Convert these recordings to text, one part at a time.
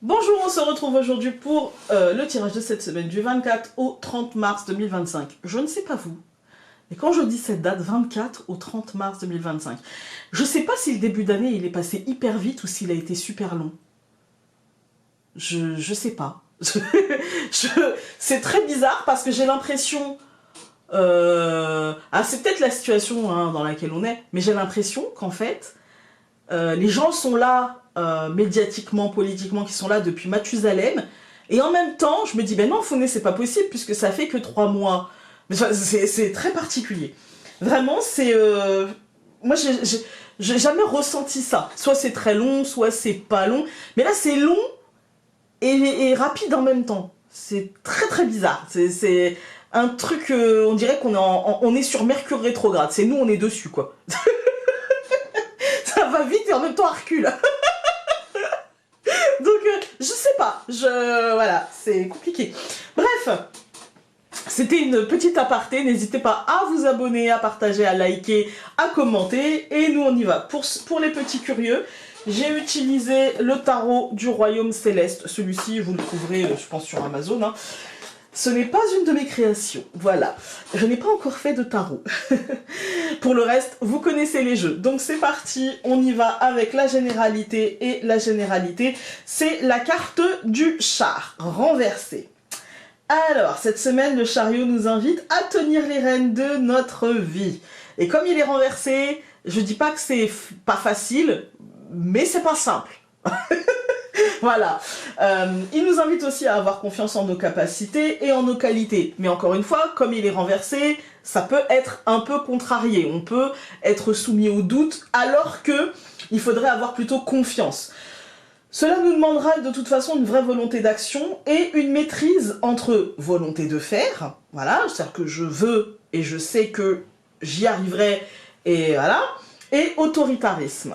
Bonjour, on se retrouve aujourd'hui pour le tirage de cette semaine du 24 au 30 mars 2025. Je ne sais pas vous, mais quand je dis cette date, 24 au 30 mars 2025, je ne sais pas si le début d'année il est passé hyper vite ou s'il a été super long. Je sais pas. C'est très bizarre parce que j'ai l'impression... c'est peut-être la situation dans laquelle on est, mais j'ai l'impression qu'en fait, les gens sont là médiatiquement, politiquement, qui sont là depuis Mathusalem, et en même temps, je me dis, ben non, Founé, c'est pas possible, puisque ça fait que 3 mois. Mais c'est très particulier. Vraiment, c'est... moi, j'ai jamais ressenti ça. Soit c'est très long, soit c'est pas long. Mais là, c'est long et rapide en même temps. C'est très très bizarre. C'est un truc, on dirait on est sur Mercure rétrograde. C'est nous, on est dessus, quoi. Ça va vite et en même temps à recul. Donc, je sais pas. Voilà, c'est compliqué. Bref, c'était une petite aparté. N'hésitez pas à vous abonner, à partager, à liker, à commenter. Et nous, on y va. Pour les petits curieux, j'ai utilisé le tarot du Royaume Céleste. Celui-ci, vous le trouverez, je pense, sur Amazon. Hein. Ce n'est pas une de mes créations, voilà. Je n'ai pas encore fait de tarot. Pour le reste, vous connaissez les jeux. Donc c'est parti, on y va avec la généralité. Et la généralité, c'est la carte du char, renversée. Alors, cette semaine, le chariot nous invite à tenir les rênes de notre vie. Et comme il est renversé, je dis pas que c'est pas facile, mais c'est pas simple. Voilà. Il nous invite aussi à avoir confiance en nos capacités et en nos qualités. Mais encore une fois, comme il est renversé, ça peut être un peu contrarié. On peut être soumis au doute alors que il faudrait avoir plutôt confiance. Cela nous demandera de toute façon une vraie volonté d'action et une maîtrise entre volonté de faire, voilà, c'est-à-dire que je veux et je sais que j'y arriverai, et voilà, et autoritarisme.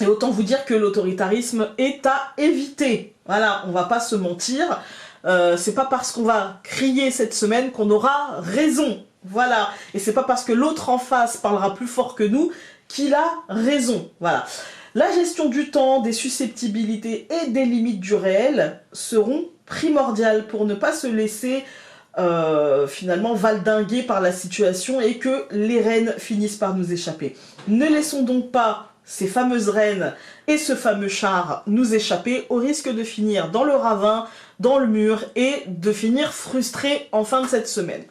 Et autant vous dire que l'autoritarisme est à éviter. Voilà, on va pas se mentir. C'est pas parce qu'on va crier cette semaine qu'on aura raison. Voilà. Et c'est pas parce que l'autre en face parlera plus fort que nous qu'il a raison. Voilà. La gestion du temps, des susceptibilités et des limites du réel seront primordiales pour ne pas se laisser finalement valdinguer par la situation et que les rênes finissent par nous échapper. Ne laissons donc pas ces fameuses rênes et ce fameux char nous échapper au risque de finir dans le ravin, dans le mur et de finir frustrés en fin de cette semaine.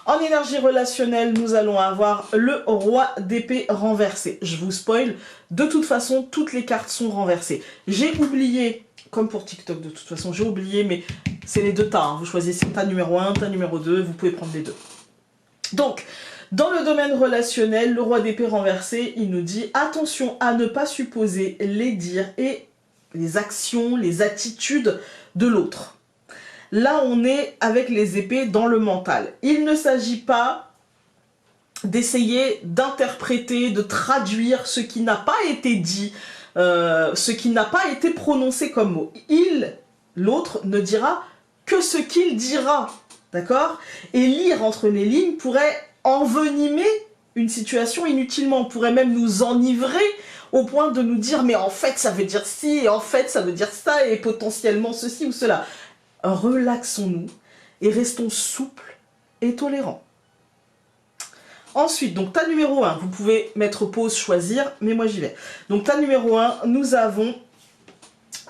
En énergie relationnelle, nous allons avoir le roi d'épée renversé. Je vous spoil, de toute façon, toutes les cartes sont renversées. J'ai oublié, comme pour TikTok de toute façon, j'ai oublié, mais c'est les deux tas. Hein. Vous choisissez tas numéro 1, tas numéro 2, vous pouvez prendre les deux. Donc, dans le domaine relationnel, le roi d'épée renversé, il nous dit attention à ne pas supposer les dires et les actions, les attitudes de l'autre. Là, on est avec les épées dans le mental. Il ne s'agit pas d'essayer d'interpréter, de traduire ce qui n'a pas été dit, ce qui n'a pas été prononcé comme mot. L'autre, ne dira que ce qu'il dira, d'accord? Et lire entre les lignes pourrait envenimer une situation inutilement. On pourrait même nous enivrer au point de nous dire mais en fait ça veut dire ci, et en fait ça veut dire ça, et potentiellement ceci ou cela. Relaxons-nous et restons souples et tolérants. Ensuite, donc tas numéro 1, vous pouvez mettre pause, choisir, mais moi j'y vais. Donc tas numéro 1, nous avons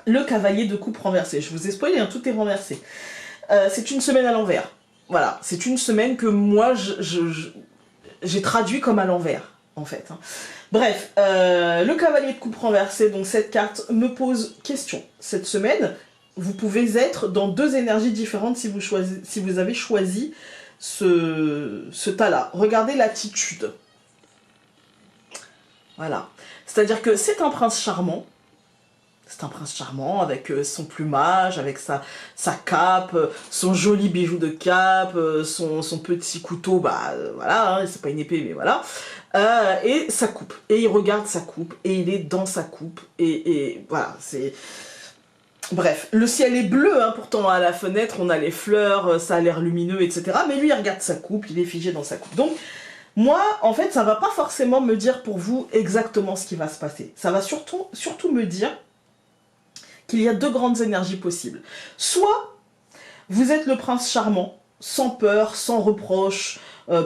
le cavalier de coupe renversé. Je vous ai spoilé, hein, tout est renversé. C'est une semaine à l'envers. Voilà, c'est une semaine que moi j'ai traduit comme à l'envers, en fait. Hein. Bref, le cavalier de coupe renversé, donc cette carte me pose question. Cette semaine, vous pouvez être dans deux énergies différentes si vous avez choisi ce tas-là. Regardez l'attitude. Voilà. C'est-à-dire que c'est un prince charmant. C'est un prince charmant avec son plumage, avec sa cape, son joli bijou de cape, son petit couteau, voilà, hein, c'est pas une épée, mais voilà. Et sa coupe. Et il regarde sa coupe, et il est dans sa coupe, et voilà, c'est... Bref, le ciel est bleu, hein, pourtant à la fenêtre, on a les fleurs, ça a l'air lumineux, etc. Mais lui, il regarde sa coupe, il est figé dans sa coupe. Donc, moi, en fait, ça va pas forcément me dire pour vous exactement ce qui va se passer. Ça va surtout me dire qu'il y a deux grandes énergies possibles. Soit vous êtes le prince charmant, sans peur, sans reproche,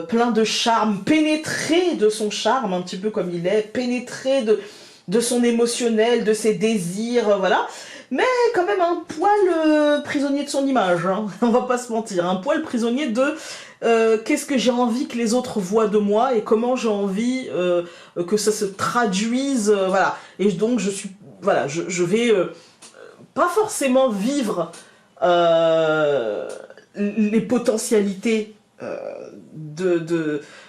plein de charme, pénétré de son charme, un petit peu comme il est, pénétré de son émotionnel, de ses désirs, voilà. Mais quand même un poil prisonnier de son image, hein, on va pas se mentir, un poil prisonnier de qu'est-ce que j'ai envie que les autres voient de moi et comment j'ai envie que ça se traduise, voilà. Et donc je vais pas forcément vivre les potentialités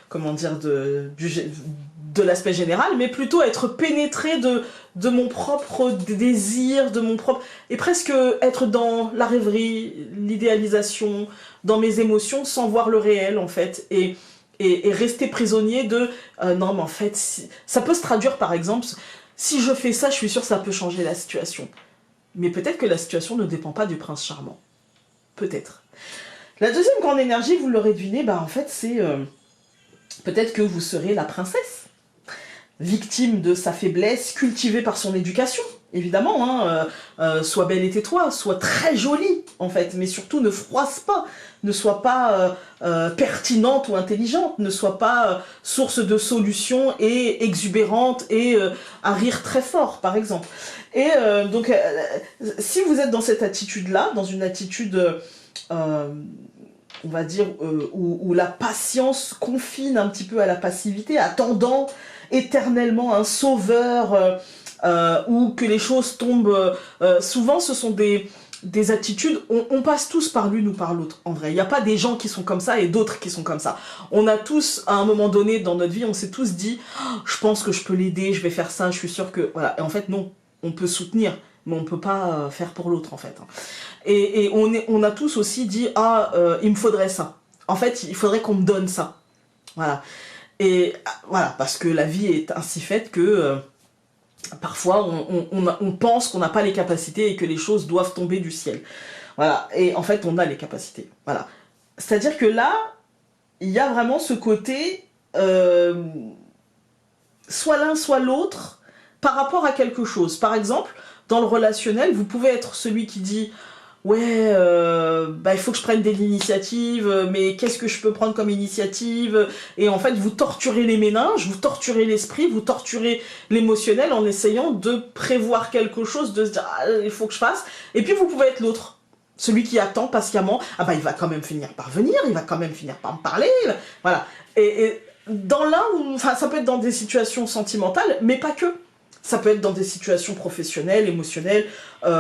comment dire, de l'aspect général, mais plutôt être pénétré de mon propre désir, de mon propre... et presque être dans la rêverie, l'idéalisation, dans mes émotions, sans voir le réel, en fait, et rester prisonnier de... non, mais en fait, ça peut se traduire, par exemple, si je fais ça, je suis sûre que ça peut changer la situation. Mais peut-être que la situation ne dépend pas du prince charmant. Peut-être. La deuxième grande énergie, vous l'aurez deviné, bah en fait, c'est... peut-être que vous serez la princesse, victime de sa faiblesse, cultivée par son éducation, évidemment, hein, sois belle et tais-toi, sois très jolie, en fait, mais surtout ne froisse pas, ne sois pas pertinente ou intelligente, ne sois pas source de solutions et exubérante et à rire très fort, par exemple. Et donc, si vous êtes dans cette attitude-là, dans une attitude... on va dire, où la patience confine un petit peu à la passivité, attendant éternellement un sauveur, ou que les choses tombent... souvent, ce sont des attitudes, on passe tous par l'une ou par l'autre, en vrai. Il n'y a pas des gens qui sont comme ça et d'autres qui sont comme ça. On a tous, à un moment donné dans notre vie, on s'est tous dit oh, « je pense que je peux l'aider, je vais faire ça, je suis sûre que... » Voilà. Et en fait, non. On peut soutenir, mais on ne peut pas faire pour l'autre, en fait. Et on a tous aussi dit « ah, il me faudrait ça. En fait, il faudrait qu'on me donne ça. » Voilà. Et voilà, parce que la vie est ainsi faite que parfois on pense qu'on n'a pas les capacités et que les choses doivent tomber du ciel. Voilà. Et en fait, on a les capacités. Voilà. C'est-à-dire que là, il y a vraiment ce côté soit l'un, soit l'autre par rapport à quelque chose. Par exemple, dans le relationnel, vous pouvez être celui qui dit ouais, bah, il faut que je prenne des initiatives, mais qu'est-ce que je peux prendre comme initiative? Et en fait, vous torturez les méninges, vous torturez l'esprit, vous torturez l'émotionnel en essayant de prévoir quelque chose, de se dire ah, il faut que je fasse. Et puis vous pouvez être l'autre, celui qui attend patiemment, ah bah il va quand même finir par venir, il va quand même finir par me parler, voilà. Et dans l'un, enfin ça peut être dans des situations sentimentales, mais pas que. Ça peut être dans des situations professionnelles, émotionnelles,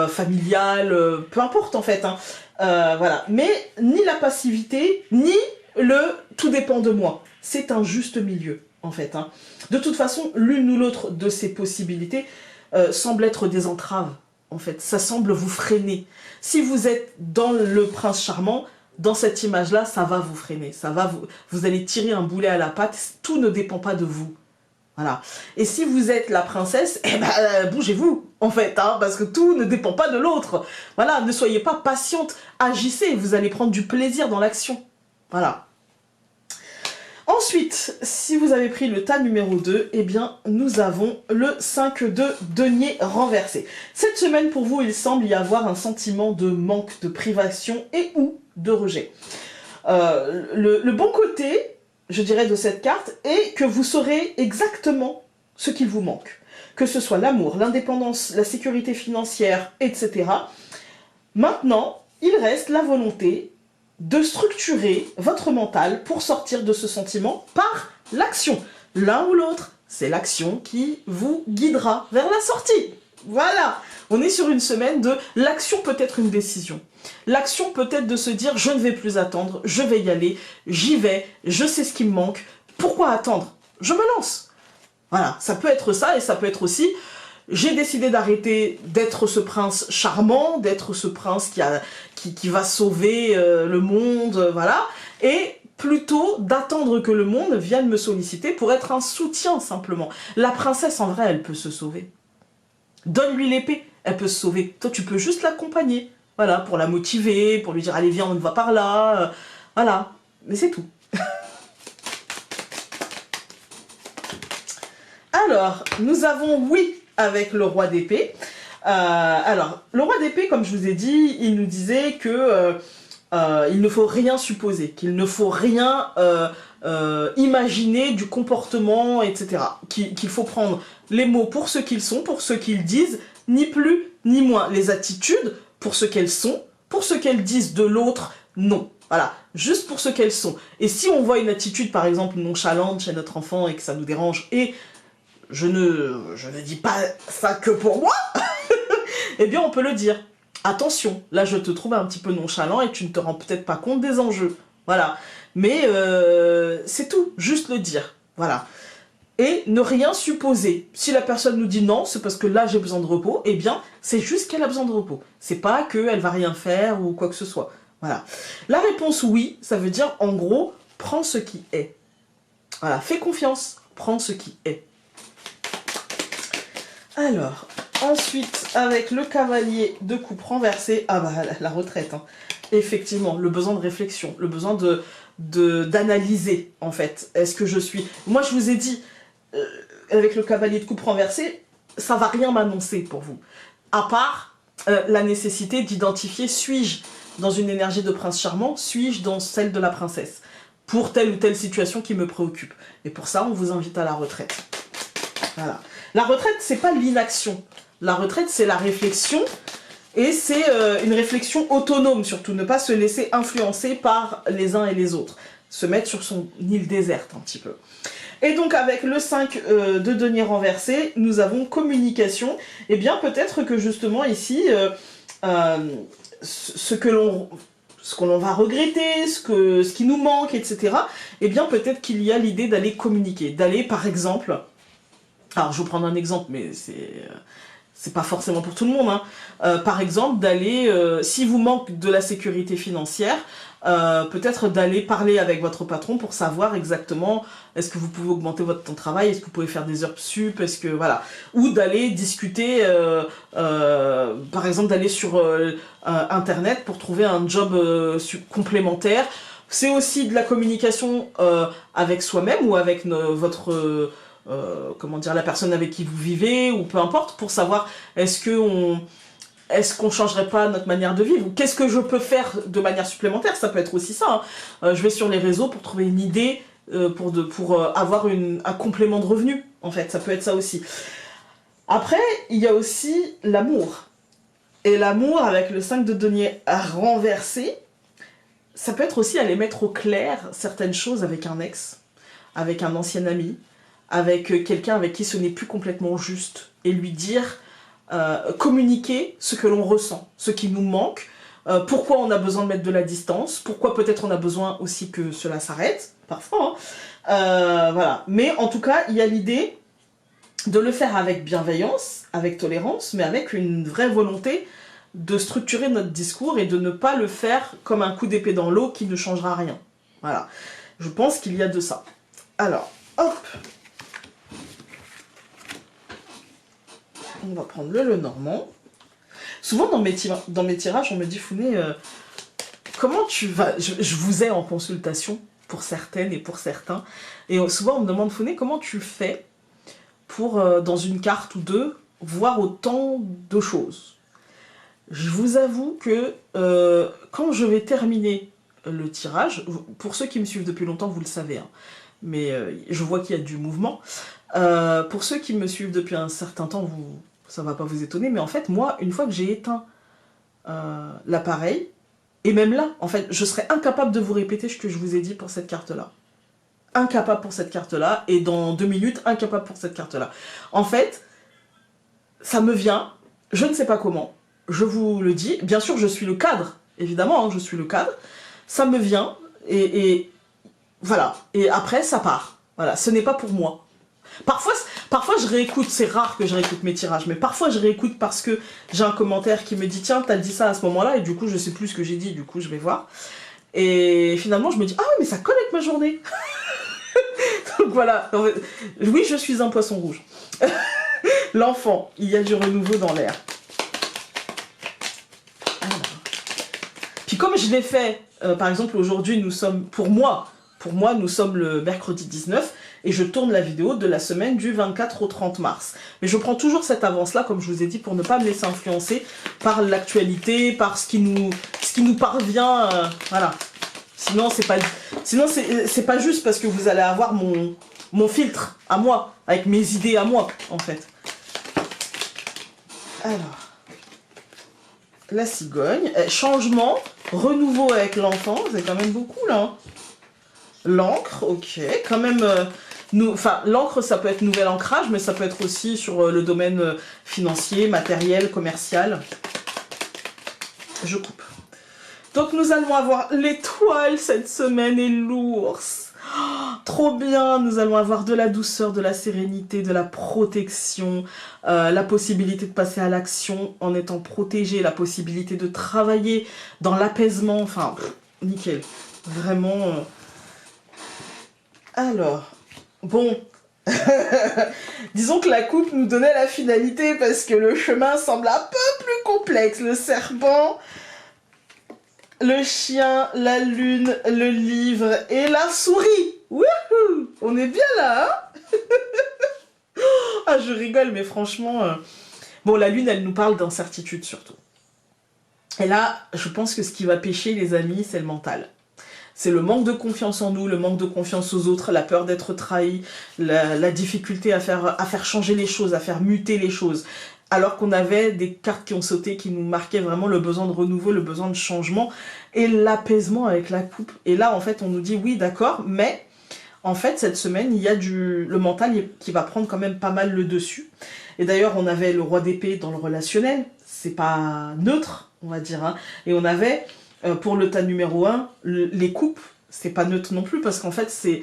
familiales, peu importe en fait. Hein. Voilà. Mais ni la passivité, ni le « tout dépend de moi ». C'est un juste milieu en fait. Hein. De toute façon, l'une ou l'autre de ces possibilités semble être des entraves en fait. Ça semble vous freiner. Si vous êtes dans le prince charmant, dans cette image-là, ça va vous freiner. Ça va vous allez tirer un boulet à la patte. Tout ne dépend pas de vous. Voilà. Et si vous êtes la princesse, eh ben, bougez-vous, en fait, hein, parce que tout ne dépend pas de l'autre. Voilà, ne soyez pas patiente, agissez, vous allez prendre du plaisir dans l'action. Voilà. Ensuite, si vous avez pris le tas numéro 2, eh bien, nous avons le 5 de denier renversé. Cette semaine, pour vous, il semble y avoir un sentiment de manque, de privation et ou de rejet. Le bon côté... je dirais, de cette carte, est que vous saurez exactement ce qu'il vous manque. Que ce soit l'amour, l'indépendance, la sécurité financière, etc. Maintenant, il reste la volonté de structurer votre mental pour sortir de ce sentiment par l'action. L'un ou l'autre, c'est l'action qui vous guidera vers la sortie. Voilà, on est sur une semaine de l'action peut être une décision. L'action peut être de se dire je ne vais plus attendre, je vais y aller, j'y vais, je sais ce qui me manque, pourquoi attendre? Je me lance. Voilà, ça peut être ça et ça peut être aussi j'ai décidé d'arrêter d'être ce prince charmant, d'être ce prince qui va sauver le monde, voilà, et plutôt d'attendre que le monde vienne me solliciter pour être un soutien simplement. La princesse en vrai elle peut se sauver. Donne-lui l'épée, elle peut se sauver. Toi, tu peux juste l'accompagner. Voilà, pour la motiver, pour lui dire, allez, viens, on va par là. Voilà, mais c'est tout. Alors, nous avons oui avec le roi d'épée. Alors, le roi d'épée, comme je vous ai dit, il nous disait que il ne faut rien supposer, qu'il ne faut rien imaginer du comportement, etc. Qu'il faut prendre les mots pour ce qu'ils sont, pour ce qu'ils disent, ni plus ni moins. Les attitudes pour ce qu'elles sont, pour ce qu'elles disent de l'autre, non. Voilà, juste pour ce qu'elles sont. Et si on voit une attitude, par exemple, nonchalante chez notre enfant et que ça nous dérange, et je ne dis pas ça que pour moi, eh bien on peut le dire. Attention, là je te trouve un petit peu nonchalant et tu ne te rends peut-être pas compte des enjeux. Voilà. Mais c'est tout, juste le dire. Voilà. Et ne rien supposer. Si la personne nous dit non, c'est parce que là j'ai besoin de repos, eh bien c'est juste qu'elle a besoin de repos. C'est pas qu'elle va rien faire ou quoi que ce soit. Voilà. La réponse oui, ça veut dire en gros, prends ce qui est. Voilà, fais confiance, prends ce qui est. Alors, ensuite, avec le cavalier de coupe renversé, ah bah la retraite, hein. Effectivement, le besoin de réflexion, le besoin d'analyser, en fait. Est-ce que je suis... Moi, je vous ai dit, avec le cavalier de coupe renversé, ça va rien m'annoncer pour vous. À part la nécessité d'identifier, suis-je dans une énergie de prince charmant, suis-je dans celle de la princesse, pour telle ou telle situation qui me préoccupe. Et pour ça, on vous invite à la retraite. Voilà. La retraite, c'est pas l'inaction. La retraite, c'est la réflexion. Et c'est une réflexion autonome, surtout. Ne pas se laisser influencer par les uns et les autres. Se mettre sur son île déserte, un petit peu. Et donc, avec le 5 de denier renversé, nous avons communication. Eh bien, peut-être que justement, ici, ce que l'on va regretter, ce qui nous manque, etc. Eh bien, peut-être qu'il y a l'idée d'aller communiquer. D'aller, par exemple... Alors, je vais vous prendre un exemple, mais c'est pas forcément pour tout le monde. Hein. Par exemple, d'aller, si vous manque de la sécurité financière, peut-être d'aller parler avec votre patron pour savoir exactement est-ce que vous pouvez augmenter votre temps de travail, est-ce que vous pouvez faire des heures sup, est-ce que voilà, ou d'aller discuter, par exemple, d'aller sur Internet pour trouver un job complémentaire. C'est aussi de la communication avec soi-même ou avec votre comment dire, la personne avec qui vous vivez, ou peu importe, pour savoir est-ce qu'on changerait pas notre manière de vivre, ou qu'est-ce que je peux faire de manière supplémentaire, ça peut être aussi ça. Hein. Je vais sur les réseaux pour trouver une idée, pour avoir un complément de revenu, en fait, ça peut être ça aussi. Après, il y a aussi l'amour. Et l'amour, avec le 5 de denier renversé, ça peut être aussi aller mettre au clair certaines choses avec un ex, avec un ancien ami, avec quelqu'un avec qui ce n'est plus complètement juste, et lui dire, communiquer ce que l'on ressent, ce qui nous manque, pourquoi on a besoin de mettre de la distance, pourquoi peut-être on a besoin aussi que cela s'arrête, parfois, hein. Voilà. Mais en tout cas, il y a l'idée de le faire avec bienveillance, avec tolérance, mais avec une vraie volonté de structurer notre discours et de ne pas le faire comme un coup d'épée dans l'eau qui ne changera rien. Voilà. Je pense qu'il y a de ça. Alors, hop. On va prendre le Lenormand. Souvent dans mes tirages, on me dit, Founé, comment tu vas... Je vous ai en consultation pour certaines et pour certains. Et souvent on me demande, Founé, comment tu fais pour, dans une carte ou deux, voir autant de choses? Je vous avoue que quand je vais terminer le tirage, pour ceux qui me suivent depuis longtemps, vous le savez, hein, mais je vois qu'il y a du mouvement. Pour ceux qui me suivent depuis un certain temps, ça va pas vous étonner, mais en fait, moi, une fois que j'ai éteint l'appareil, et même là, en fait, je serais incapable de vous répéter ce que je vous ai dit pour cette carte-là. Incapable pour cette carte-là, et dans 2 minutes, incapable pour cette carte-là. En fait, ça me vient, je ne sais pas comment, je vous le dis, bien sûr, je suis le cadre, évidemment, hein, je suis le cadre, ça me vient, et voilà, et après, ça part. Voilà, ce n'est pas pour moi. Parfois je réécoute, c'est rare que je réécoute mes tirages, mais parfois je réécoute parce que j'ai un commentaire qui me dit tiens, t'as dit ça à ce moment-là, et du coup je sais plus ce que j'ai dit, du coup je vais voir. Et finalement je me dis ah ouais, mais ça colle avec ma journée. Donc voilà, oui, je suis un poisson rouge. L'enfant, il y a du renouveau dans l'air. Puis comme je l'ai fait, par exemple aujourd'hui nous sommes, pour moi nous sommes le mercredi 19, et je tourne la vidéo de la semaine du 24 au 30 mars. Mais je prends toujours cette avance-là, comme je vous ai dit, pour ne pas me laisser influencer par l'actualité, par ce qui nous parvient, voilà. Sinon, c'est pas juste parce que vous allez avoir mon filtre à moi, avec mes idées à moi, en fait. Alors, la cigogne, changement, renouveau avec l'enfant, c'est quand même beaucoup là. Hein. L'encre, ok, quand même, enfin l'encre ça peut être nouvel ancrage, mais ça peut être aussi sur le domaine financier, matériel, commercial. Je coupe. Donc nous allons avoir l'étoile cette semaine et l'ours. Oh, trop bien, nous allons avoir de la douceur, de la sérénité, de la protection, la possibilité de passer à l'action en étant protégé, la possibilité de travailler dans l'apaisement, enfin, nickel, vraiment. Alors, bon, disons que la coupe nous donnait la finalité parce que le chemin semble un peu plus complexe. Le serpent, le chien, la lune, le livre et la souris. Wouhou! On est bien là, hein? Ah, je rigole, mais franchement... Bon, la lune, elle nous parle d'incertitude, surtout. Et là, je pense que ce qui va pêcher, les amis, c'est le mental. C'est le manque de confiance en nous, le manque de confiance aux autres, la peur d'être trahi, la difficulté à faire changer les choses, à faire muter les choses. Alors qu'on avait des cartes qui ont sauté, qui nous marquaient vraiment le besoin de renouveau, le besoin de changement et l'apaisement avec la coupe. Et là, en fait, on nous dit oui, d'accord, mais en fait, cette semaine, il y a le mental qui va prendre quand même pas mal le dessus. Et d'ailleurs, on avait le roi d'épée dans le relationnel, c'est pas neutre, on va dire, hein. Et on avait, pour le tas numéro 1, les coupes, c'est pas neutre non plus, parce qu'en fait, c'est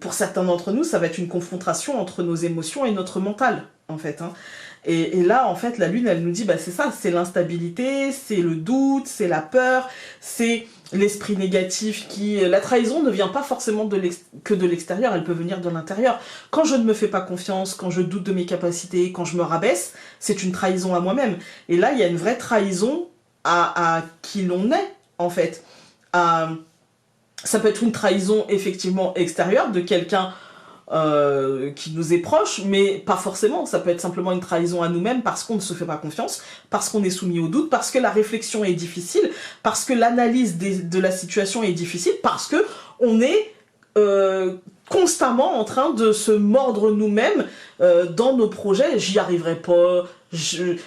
pour certains d'entre nous, ça va être une confrontation entre nos émotions et notre mental, en fait, hein. Et là, en fait, la lune, elle nous dit, bah, c'est ça, c'est l'instabilité, c'est le doute, c'est la peur, c'est l'esprit négatif qui... La trahison ne vient pas forcément que de l'extérieur, elle peut venir de l'intérieur. Quand je ne me fais pas confiance, quand je doute de mes capacités, quand je me rabaisse, c'est une trahison à moi-même. Et là, il y a une vraie trahison à qui l'on est, en fait. Ça peut être une trahison, effectivement, extérieure de quelqu'un qui nous est proche, mais pas forcément. Ça peut être simplement une trahison à nous-mêmes parce qu'on ne se fait pas confiance, parce qu'on est soumis au doute, parce que la réflexion est difficile, parce que l'analyse de la situation est difficile, parce que on est constamment en train de se mordre nous-mêmes dans nos projets. J'y arriverai pas,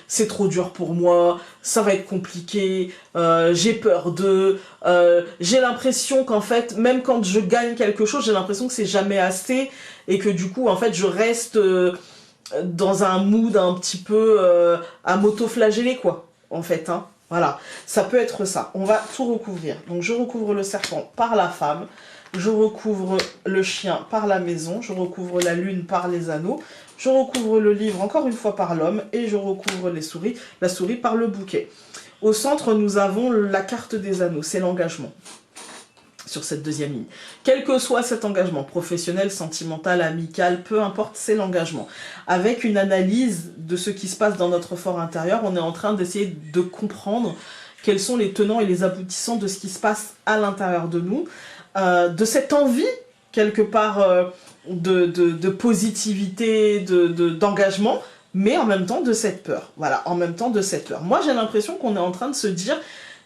c'est trop dur pour moi, ça va être compliqué, j'ai peur d'eux, j'ai l'impression qu'en fait, même quand je gagne quelque chose, j'ai l'impression que c'est jamais assez, et que du coup, en fait, je reste dans un mood un petit peu à m'auto-flageller, quoi, en fait, hein. Voilà, ça peut être ça. On va tout recouvrir. Donc, je recouvre le serpent par la femme, je recouvre le chien par la maison, je recouvre la lune par les anneaux, je recouvre le livre encore une fois par l'homme, et je recouvre la souris par le bouquet. Au centre, nous avons la carte des anneaux, c'est l'engagement. Sur cette deuxième ligne. Quel que soit cet engagement, professionnel, sentimental, amical, peu importe, c'est l'engagement. Avec une analyse de ce qui se passe dans notre fort intérieur, on est en train d'essayer de comprendre quels sont les tenants et les aboutissants de ce qui se passe à l'intérieur de nous, de cette envie, quelque part, de positivité, d'engagement, mais en même temps de cette peur. Voilà, en même temps de cette peur. Moi, j'ai l'impression qu'on est en train de se dire...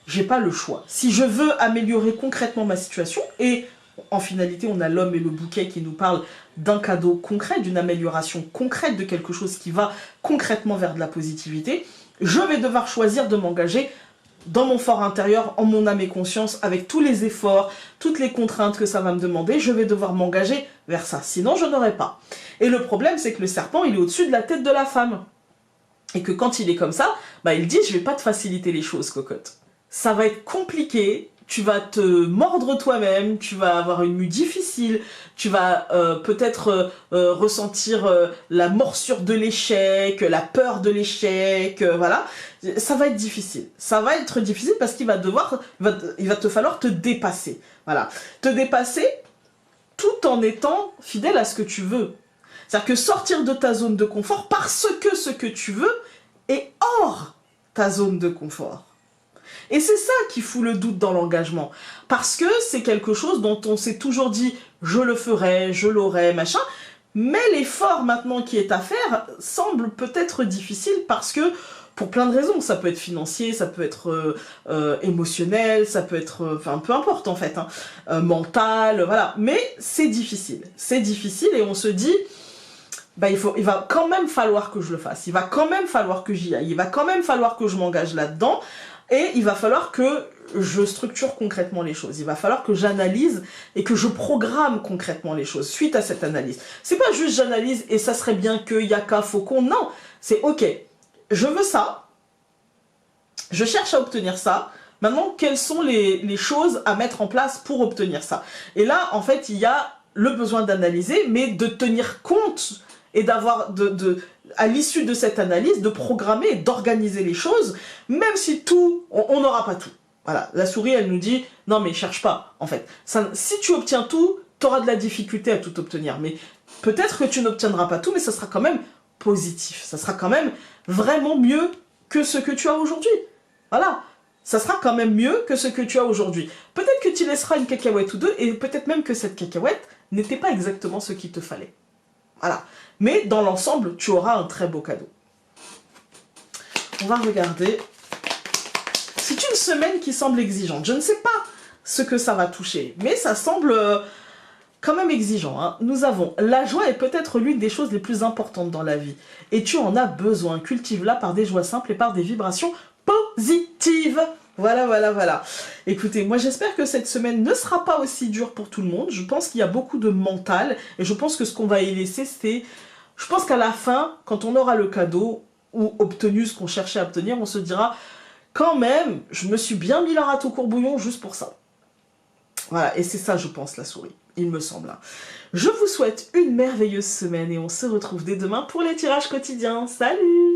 J'ai pas le choix. Si je veux améliorer concrètement ma situation, et en finalité, on a l'homme et le bouquet qui nous parlent d'un cadeau concret, d'une amélioration concrète, de quelque chose qui va concrètement vers de la positivité, je vais devoir choisir de m'engager dans mon fort intérieur, en mon âme et conscience, avec tous les efforts, toutes les contraintes que ça va me demander, je vais devoir m'engager vers ça. Sinon, je n'aurai pas. Et le problème, c'est que le serpent, il est au-dessus de la tête de la femme. Et que quand il est comme ça, bah, il dit, je vais pas te faciliter les choses, cocotte. Ça va être compliqué, tu vas te mordre toi-même, tu vas avoir une mue difficile, tu vas peut-être ressentir la morsure de l'échec, la peur de l'échec, voilà. Ça va être difficile. Ça va être difficile parce qu'il il va te falloir te dépasser. Voilà. Te dépasser tout en étant fidèle à ce que tu veux. C'est-à-dire que sortir de ta zone de confort parce que ce que tu veux est hors ta zone de confort. Et c'est ça qui fout le doute dans l'engagement. Parce que c'est quelque chose dont on s'est toujours dit « je le ferai, je l'aurai, machin ». Mais l'effort maintenant qui est à faire semble peut-être difficile parce que, pour plein de raisons, ça peut être financier, ça peut être émotionnel, ça peut être, enfin peu importe en fait, hein, mental, voilà. Mais c'est difficile et on se dit, bah il va quand même falloir que je le fasse, il va quand même falloir que j'y aille, il va quand même falloir que je m'engage là-dedans et il va falloir que je structure concrètement les choses. Il va falloir que j'analyse et que je programme concrètement les choses suite à cette analyse. C'est pas juste j'analyse et ça serait bien que Yaka, Faucon, non. C'est ok, je veux ça, je cherche à obtenir ça, maintenant quelles sont les choses à mettre en place pour obtenir ça. Et là, en fait, il y a le besoin d'analyser, mais de tenir compte et d'avoir, à l'issue de cette analyse, de programmer et d'organiser les choses, même si tout, on n'aura pas tout. Voilà, la souris, elle nous dit, non mais cherche pas, en fait. Ça, si tu obtiens tout, tu auras de la difficulté à tout obtenir. Mais peut-être que tu n'obtiendras pas tout, mais ça sera quand même positif. Ça sera quand même vraiment mieux que ce que tu as aujourd'hui. Voilà, ça sera quand même mieux que ce que tu as aujourd'hui. Peut-être que tu laisseras une cacahuète ou deux, et peut-être même que cette cacahuète n'était pas exactement ce qu'il te fallait. Voilà. Mais dans l'ensemble, tu auras un très beau cadeau. On va regarder. C'est une semaine qui semble exigeante. Je ne sais pas ce que ça va toucher, mais ça semble quand même exigeant. Hein. Nous avons la joie est peut-être l'une des choses les plus importantes dans la vie. Et tu en as besoin. Cultive-la par des joies simples et par des vibrations positives. Voilà, voilà, voilà. Écoutez, moi j'espère que cette semaine ne sera pas aussi dure pour tout le monde. Je pense qu'il y a beaucoup de mental. Et je pense que ce qu'on va y laisser, c'est... Je pense qu'à la fin, quand on aura le cadeau, ou obtenu ce qu'on cherchait à obtenir, on se dira... Quand même, je me suis bien mis la rate au courbouillon juste pour ça. Voilà, et c'est ça, je pense, la souris. Il me semble. Je vous souhaite une merveilleuse semaine et on se retrouve dès demain pour les tirages quotidiens. Salut!